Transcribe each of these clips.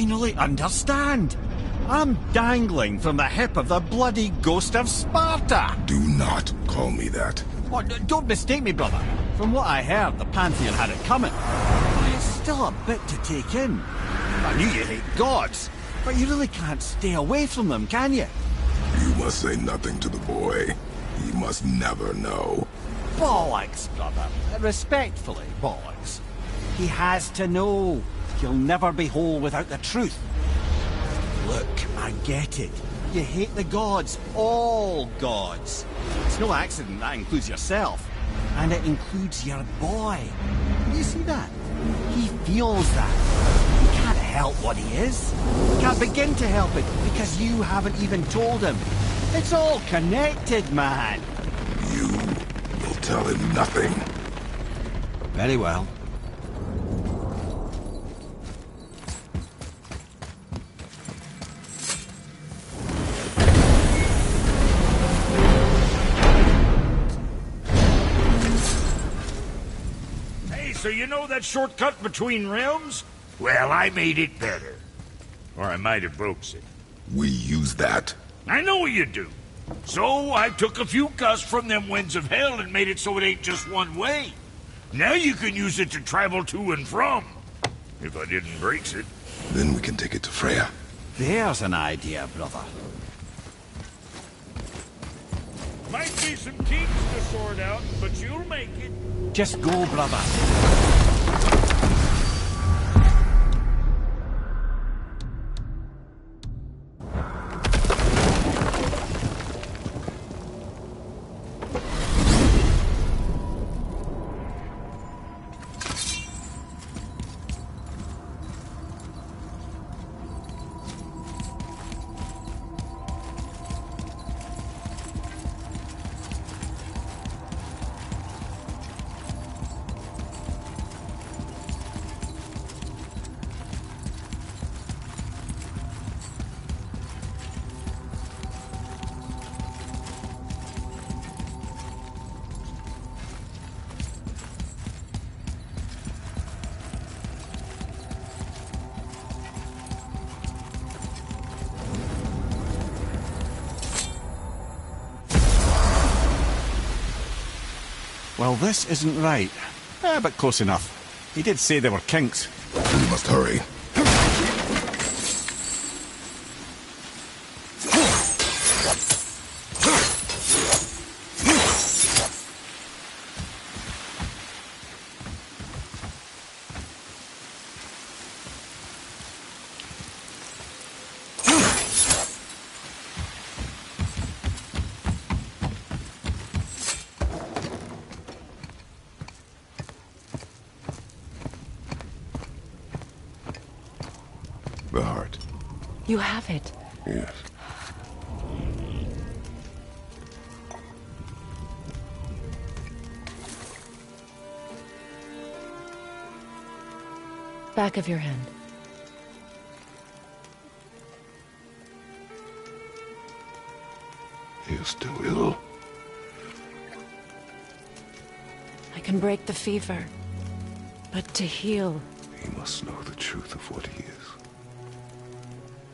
finally understand. I'm dangling from the hip of the bloody ghost of Sparta. Do not call me that. Oh, don't mistake me, brother. From what I heard, the Pantheon had it coming. But it's still a bit to take in. I knew you hate gods, but you really can't stay away from them, can you? You must say nothing to the boy. He must never know. Bollocks, brother. Respectfully, bollocks. He has to know. He'll never be whole without the truth. Look, I get it. You hate the gods. All gods. It's no accident that includes yourself. And it includes your boy. You see that? He feels that. He can't help what he is. He can't begin to help it because you haven't even told him. It's all connected, man. You will tell him nothing. Very well. So you know that shortcut between realms? Well, I made it better. Or I might have broke it. We use that. I know you do. So I took a few cusps from them winds of hell and made it so it ain't just one way. Now you can use it to travel to and from. If I didn't break it. Then we can take it to Freya. There's an idea, brother. Might be some kinks to sort out, but you'll make it. Just go, brother. Well, this isn't right. But close enough. He did say there were kinks. We must hurry. The heart. You have it. Yes. Back of your hand. He is still ill. I can break the fever. But to heal... He must know the truth of what he is.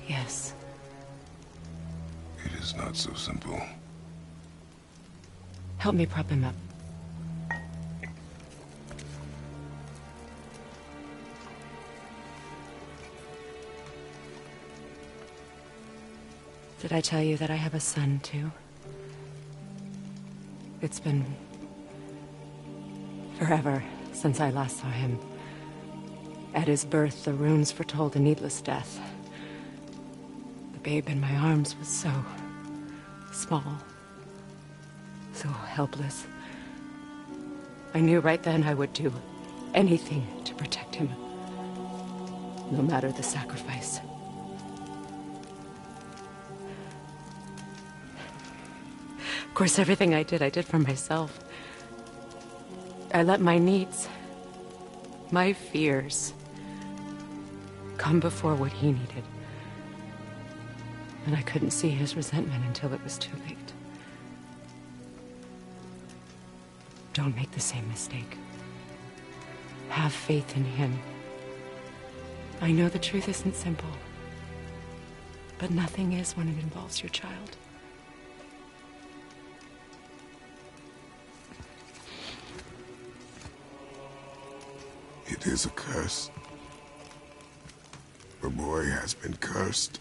Yes. It is not so simple. Help me prop him up. Did I tell you that I have a son, too? It's been... forever since I last saw him. At his birth, the runes foretold a needless death. The babe in my arms was so... small. So helpless. I knew right then I would do anything to protect him. No matter the sacrifice. Of course, everything I did for myself. I let my needs, my fears, come before what he needed. And I couldn't see his resentment until it was too late. Don't make the same mistake. Have faith in him. I know the truth isn't simple, but nothing is when it involves your child. It is a curse. The boy has been cursed.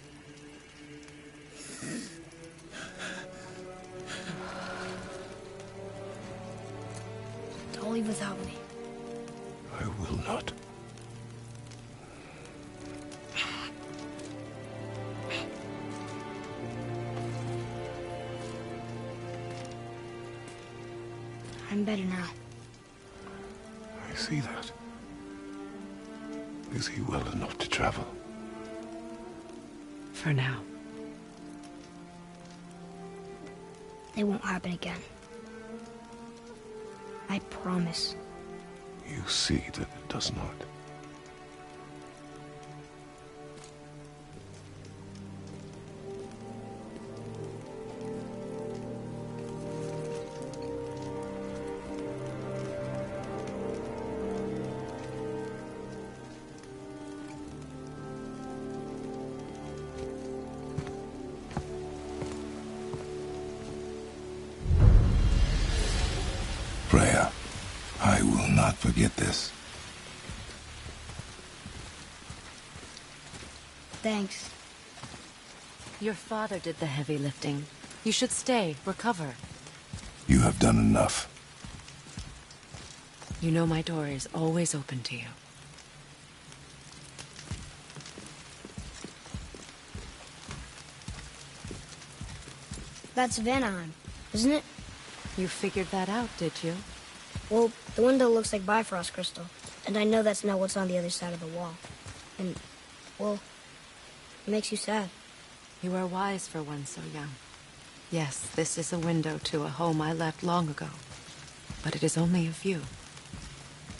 Don't leave without me. I will not. I'm better now. I see that. Is he well enough to travel? For now. It won't happen again. I promise. You see that it does not. Freya, I will not forget this. Thanks. Your father did the heavy lifting. You should stay, recover. You have done enough. You know my door is always open to you. That's Vanaheim, isn't it? You figured that out, did you? Well, the window looks like Bifrost crystal, and I know that's not what's on the other side of the wall. And, well, it makes you sad. You are wise for one so young. Yes, this is a window to a home I left long ago. But it is only a view.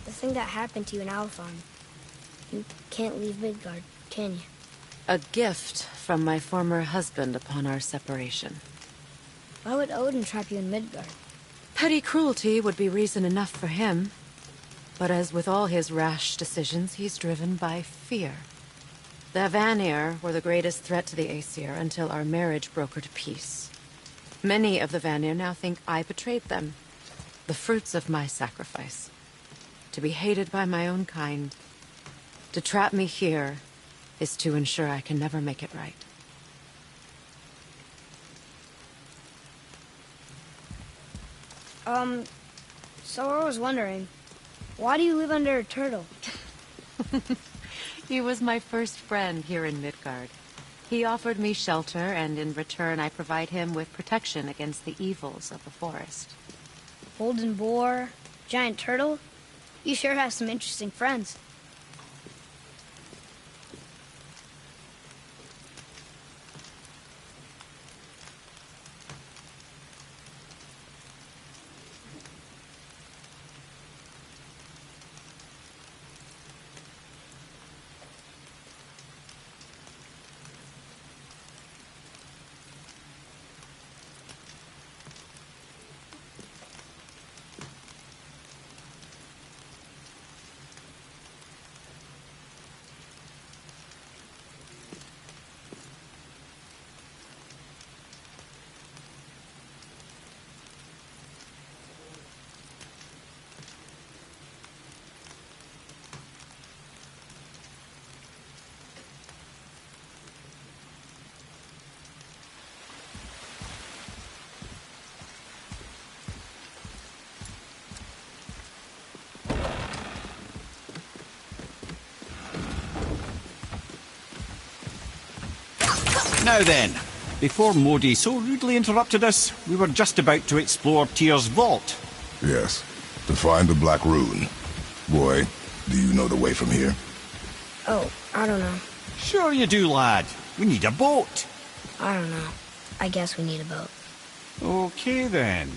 The thing that happened to you in Alfheim, you can't leave Midgard, can you? A gift from my former husband upon our separation. Why would Odin trap you in Midgard? Petty cruelty would be reason enough for him. But as with all his rash decisions, he's driven by fear. The Vanir were the greatest threat to the Aesir until our marriage brokered peace. Many of the Vanir now think I betrayed them. The fruits of my sacrifice. To be hated by my own kind. To trap me here is to ensure I can never make it right. So I was wondering, why do you live under a turtle? He was my first friend here in Midgard. He offered me shelter, and in return I provide him with protection against the evils of the forest. Golden boar, giant turtle? You sure have some interesting friends. Now then, before Modi so rudely interrupted us, we were just about to explore Tyr's vault. Yes, to find the Black Rune. Boy, do you know the way from here? Oh, I don't know. Sure you do, lad. We need a boat. I don't know. I guess we need a boat. Okay then.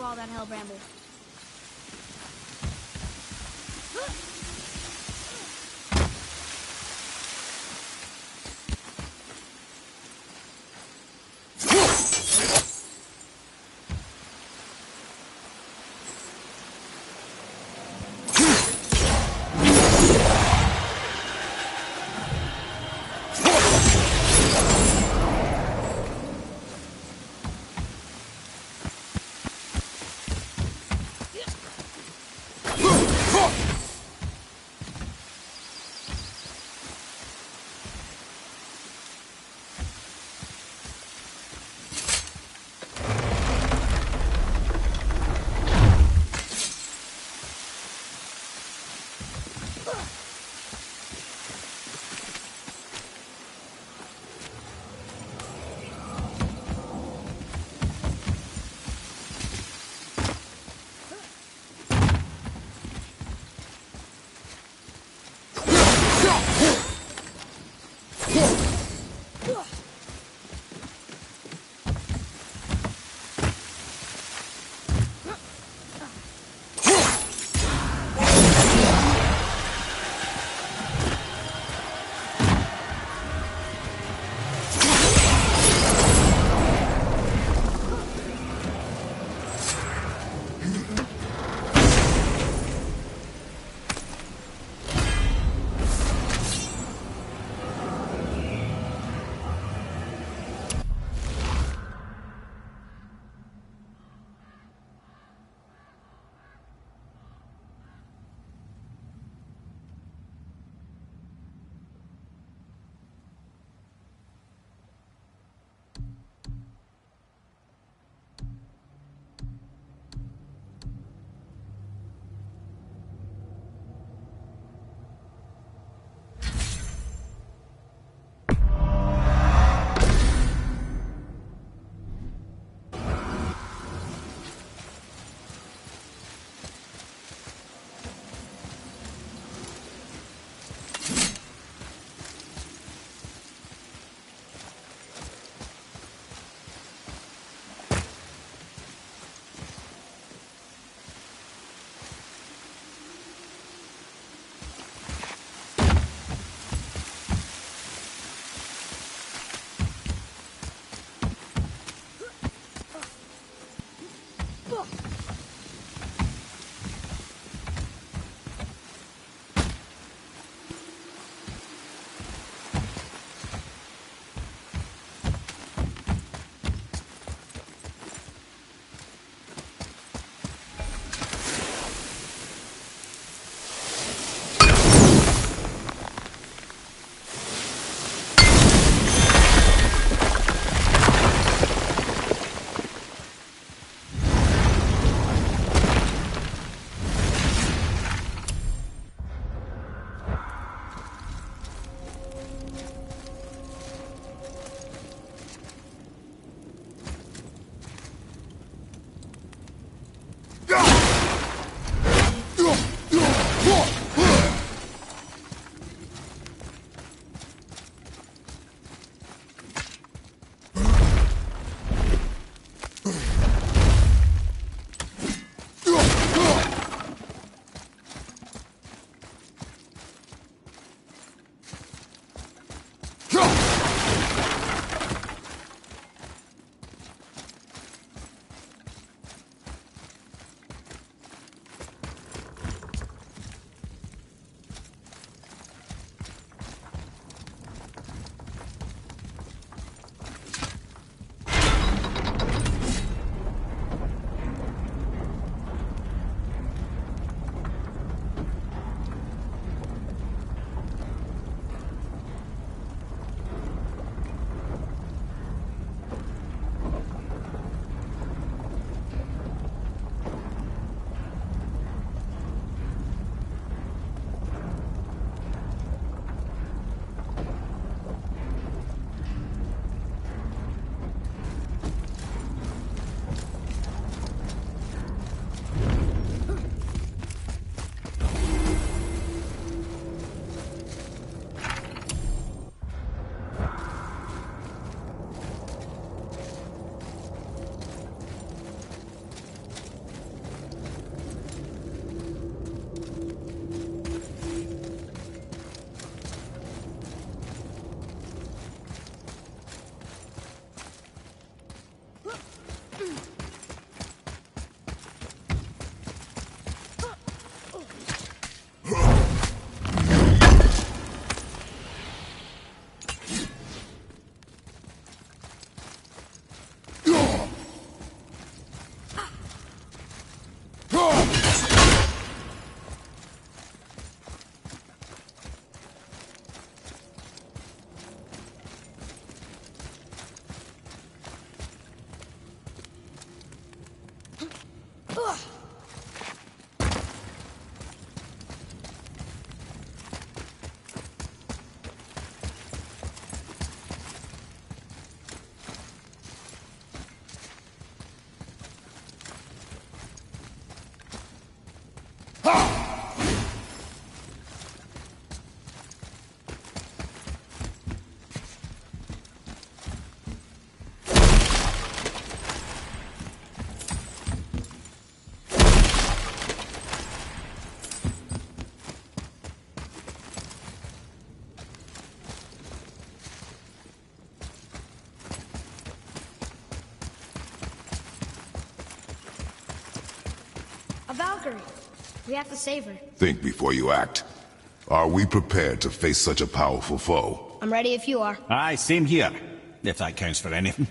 all that hell bramble. Valkyrie. We have to save her. Think before you act. Are we prepared to face such a powerful foe? I'm ready if you are. Aye, same here. If that counts for anything.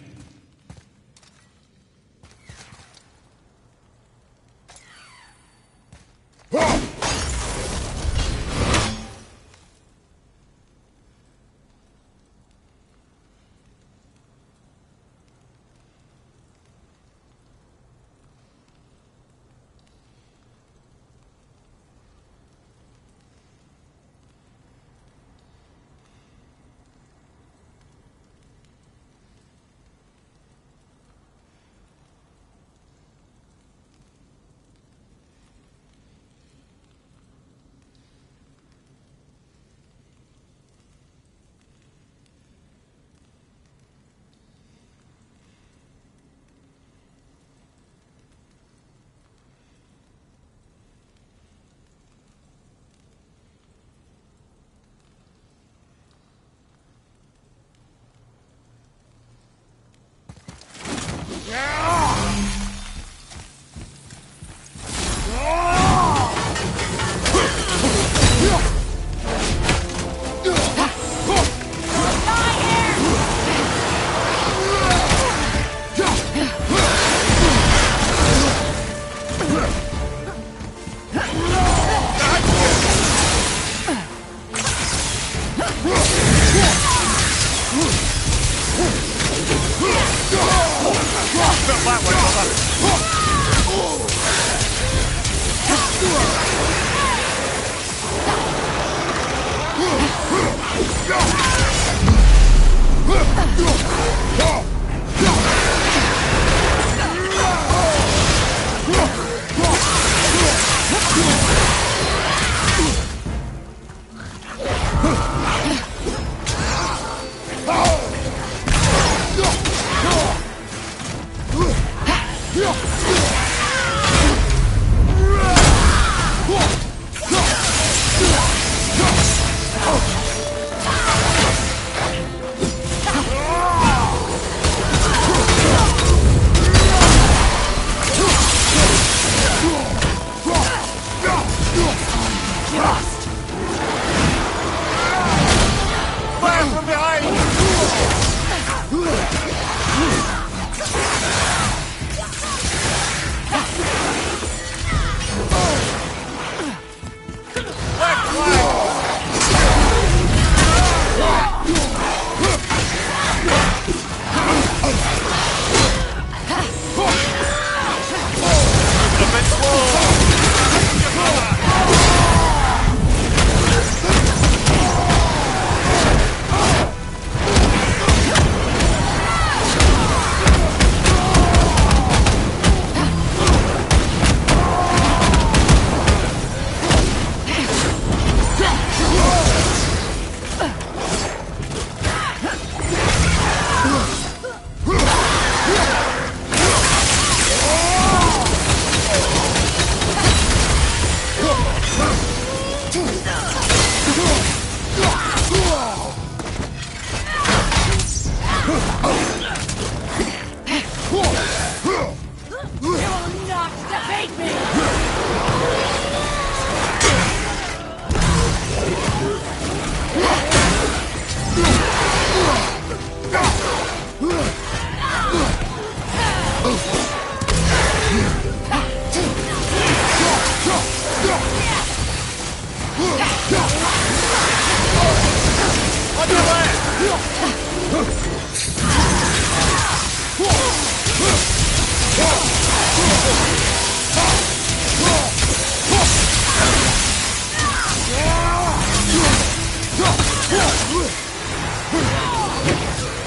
Take me! On your left!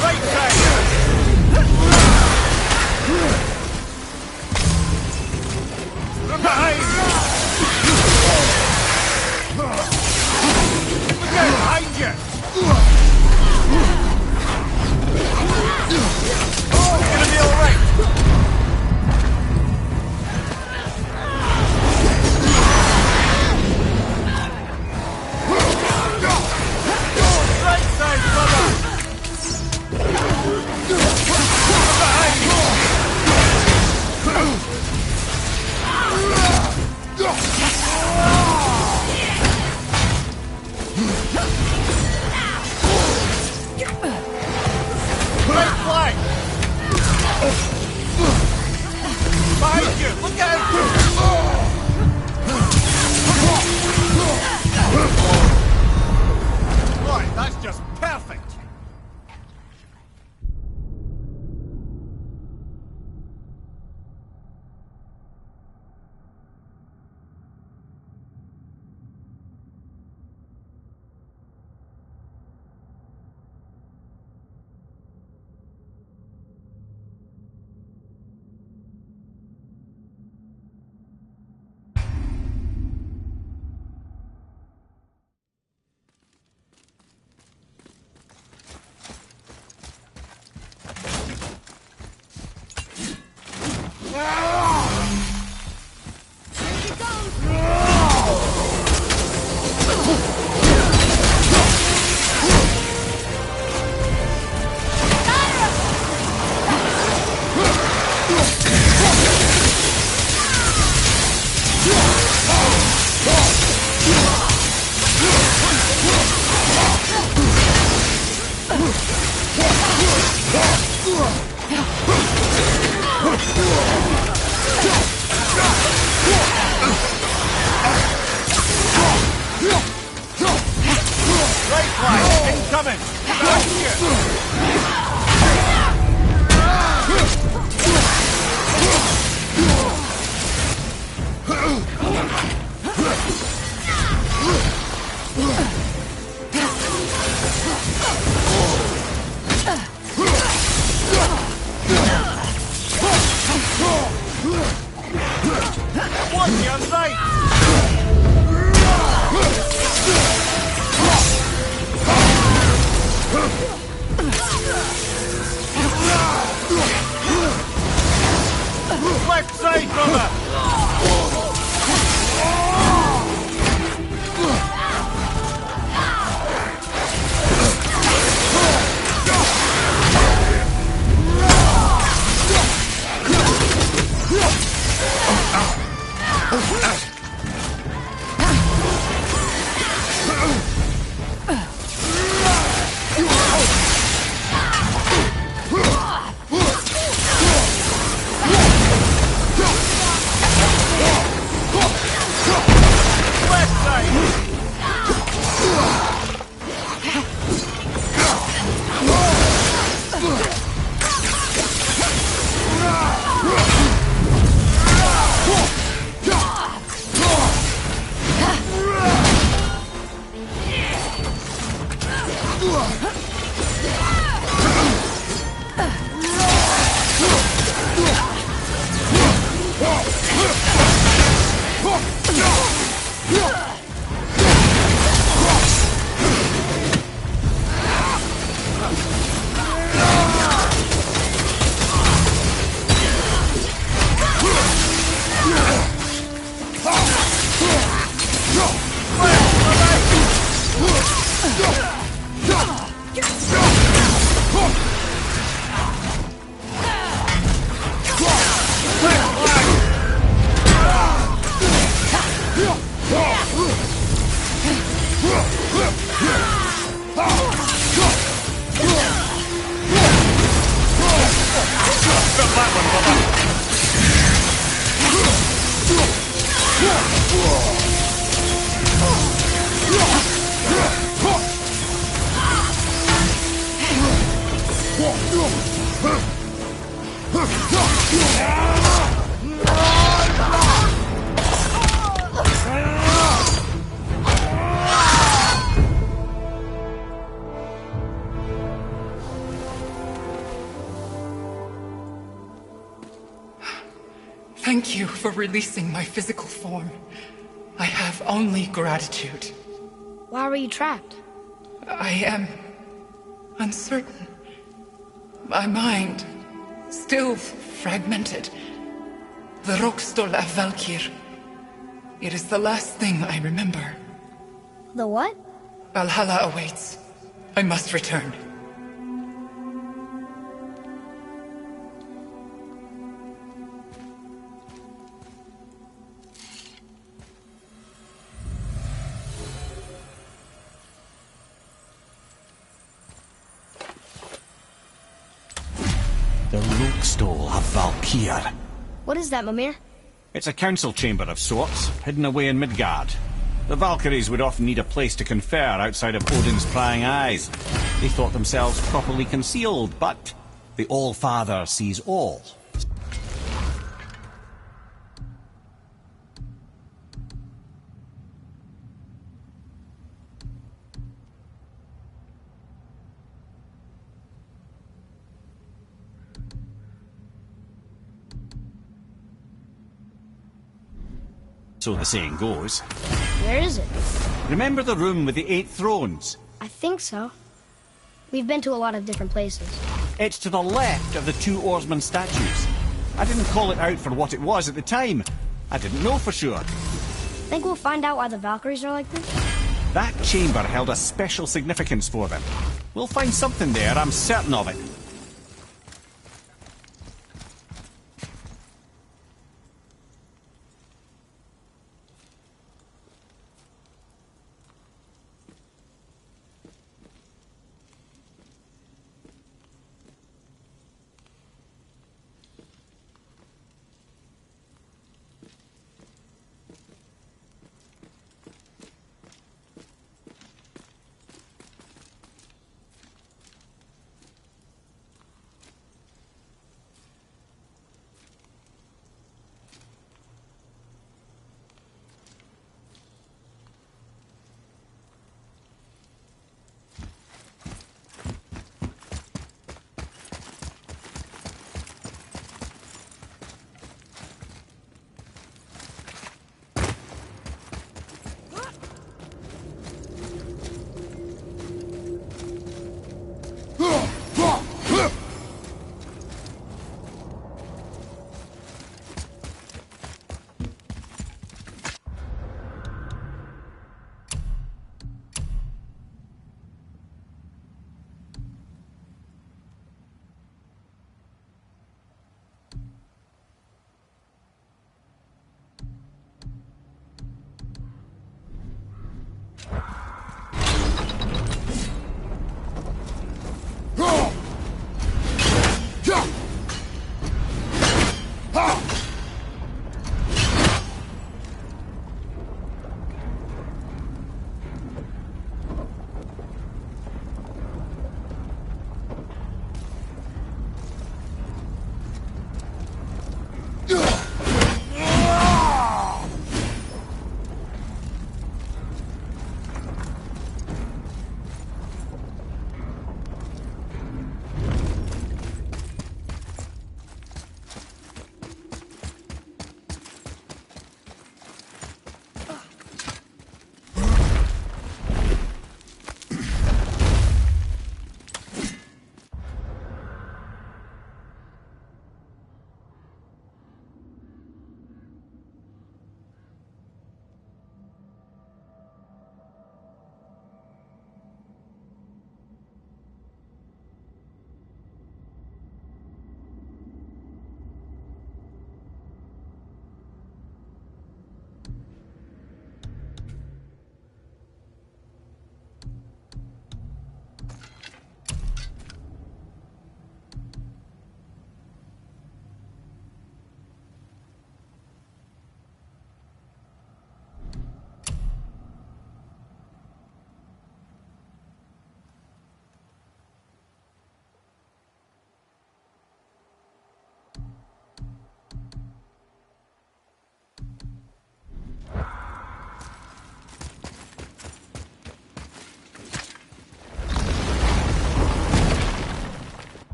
Right side! From behind! Look out behind you! It's gonna be alright! Right side, brother! Behind you! Right flank! Behind you! Look out! Right, that's just perfect! Right flank! Incoming! Behind you! One, your right! Left side, brother! Love that one, brother. Thank you for releasing my physical form. I have only gratitude. Why were you trapped? I am uncertain. My mind, still fragmented. The Rokstol of Valkyr. It is the last thing I remember. The what? Valhalla awaits. I must return. The Rokstol of Valkyr. What is that, Mimir? It's a council chamber of sorts, hidden away in Midgard. The Valkyries would often need a place to confer outside of Odin's prying eyes. They thought themselves properly concealed, but the All-Father sees all. So the saying goes. Where is it? Remember the room with the 8 thrones? I think so. We've been to a lot of different places. It's to the left of the 2 oarsman statues. I didn't call it out for what it was at the time. I didn't know for sure. Think we'll find out why the Valkyries are like this? That chamber held a special significance for them. We'll find something there, I'm certain of it.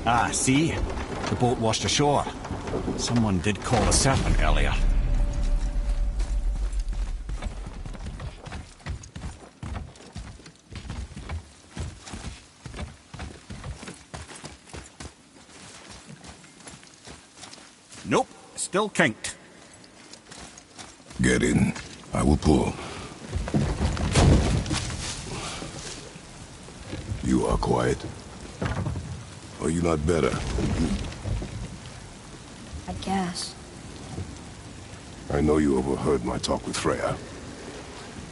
Ah, see? The boat washed ashore. Someone did call a serpent earlier. Nope, still kinked. Get in. I will pull. You are quiet. Are you not better? I guess. I know you overheard my talk with Freya.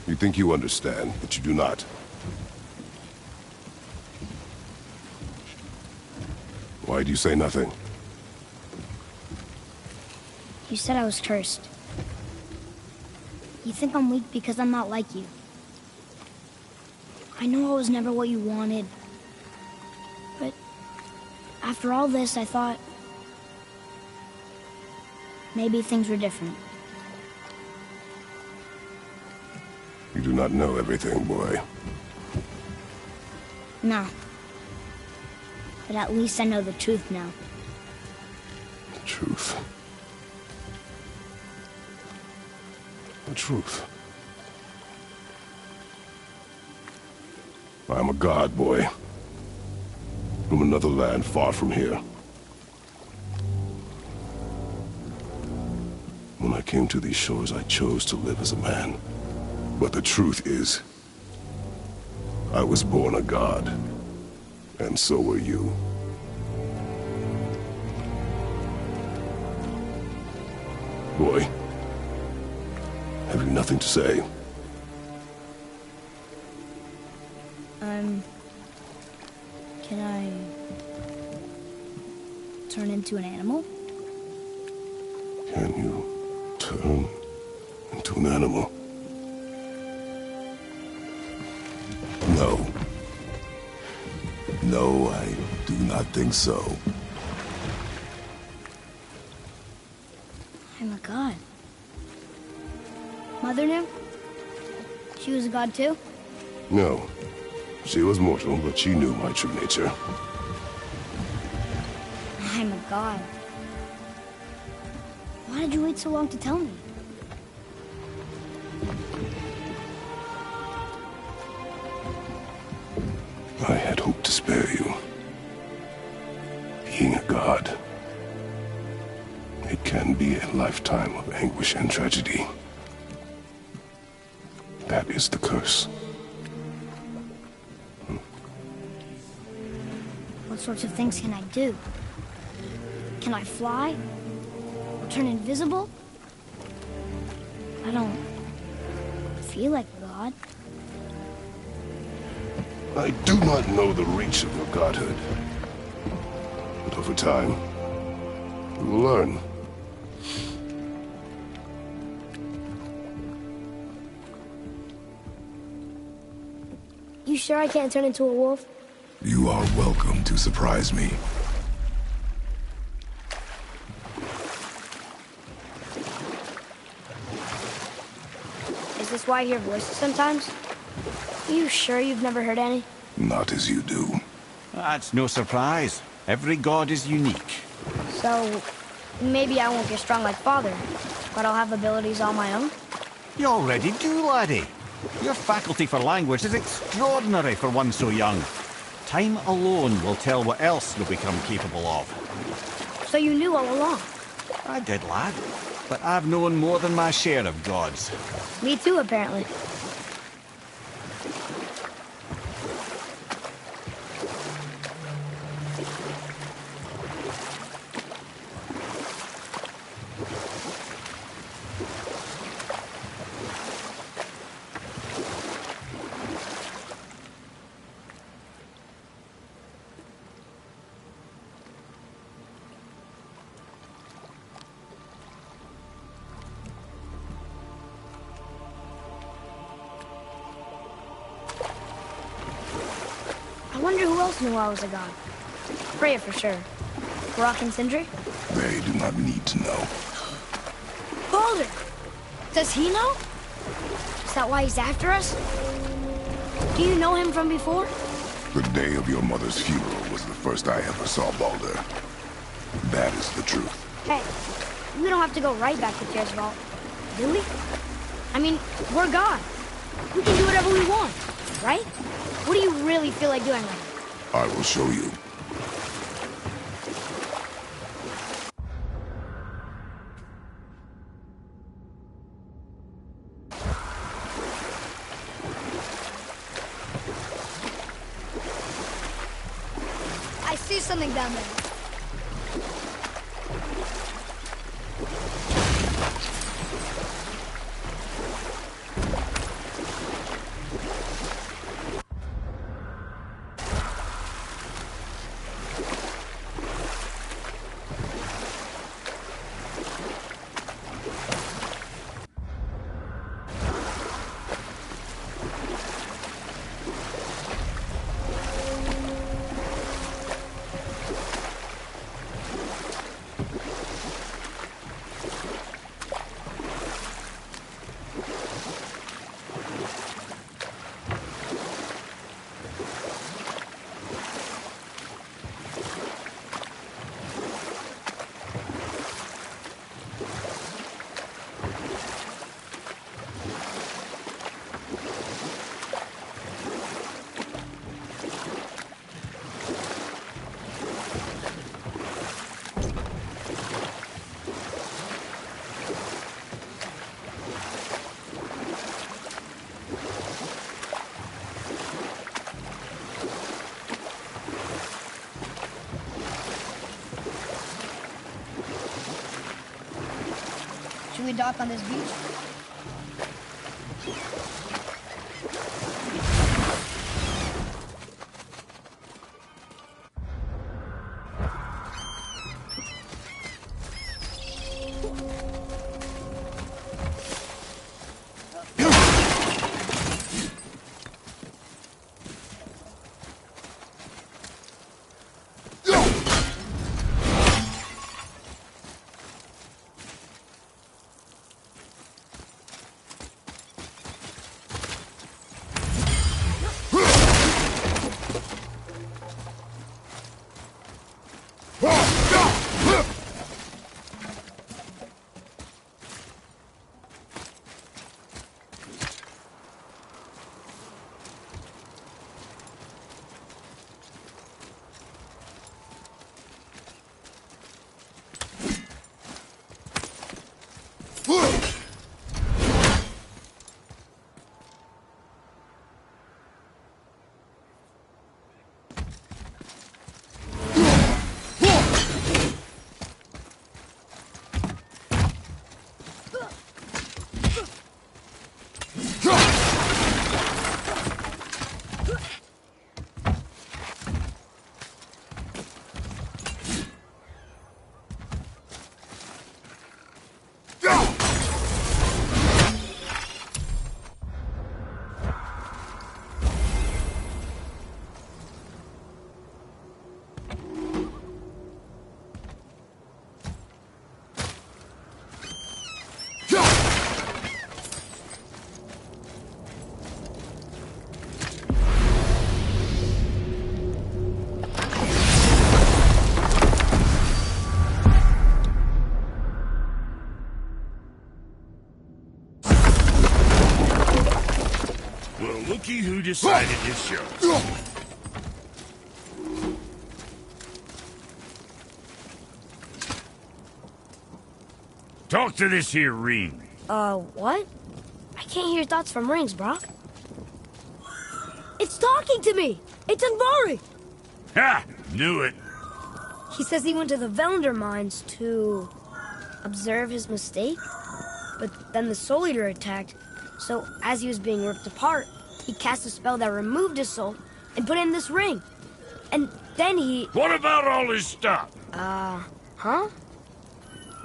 You think you understand, but you do not. Why do you say nothing? You said I was cursed. You think I'm weak because I'm not like you. I know I was never what you wanted. But after all this, I thought maybe things were different. You do not know everything, boy. No. But at least I know the truth now. The truth. The truth. I am a god, boy. From another land far from here. When I came to these shores, I chose to live as a man. But the truth is, I was born a god. And so were you. Boy, have you nothing to say? Can I turn into an animal? Can you turn into an animal? No. No, I do not think so. I'm a god. Mother knew? She was a god too? No. She was mortal, but she knew my true nature. I'm a god. Why did you wait so long to tell me? I had hoped to spare you. Being a god, it can be a lifetime of anguish and tragedy. That is the curse. What sorts of things can I do? Can I fly? Or turn invisible? I don't feel like a god. I do not know the reach of your godhood. But over time, you will learn. You sure I can't turn into a wolf? You are welcome to surprise me. Is this why I hear voices sometimes? Are you sure you've never heard any? Not as you do. That's no surprise. Every god is unique. So, maybe I won't get strong like Father, but I'll have abilities all my own? You already do, laddie. Your faculty for language is extraordinary for one so young. Time alone will tell what else you'll become capable of. So you knew all along? I did, lad. But I've known more than my share of gods. Me too, apparently. I wonder who else knew I was a god. Freya for sure. Brock and Sindri? They do not need to know. Baldur! Does he know? Is that why he's after us? Do you know him from before? The day of your mother's funeral was the first I ever saw Balder. That is the truth. Hey, we don't have to go right back to Tyr's vault, do we? I mean, we're God. We can do whatever we want, right? What do you really feel like doing right now? I will show you. I see something down there. Should we dock on this beach? Looky who decided to show. Talk to this here ring. What? I can't hear thoughts from rings, Brock. It's talking to me! It's Anvari! Ha! Knew it. He says he went to the Velnder mines to observe his mistake, but then the Soul Eater attacked, so as he was being ripped apart, he cast a spell that removed his soul and put it in this ring. And then he... What about all his stuff? Huh?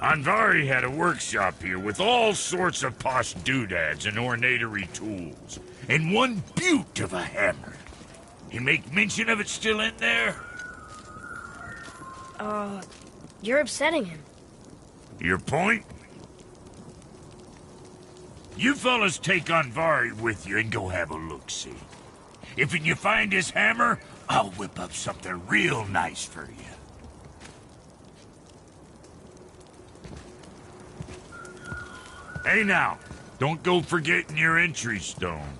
Anvari had a workshop here with all sorts of posh doodads and ornatery tools, and one beaut of a hammer. You make mention of it still in there? You're upsetting him. Your point? You fellas take Anvari with you and go have a look-see. If you find his hammer, I'll whip up something real nice for you. Hey now, don't go forgetting your entry stone.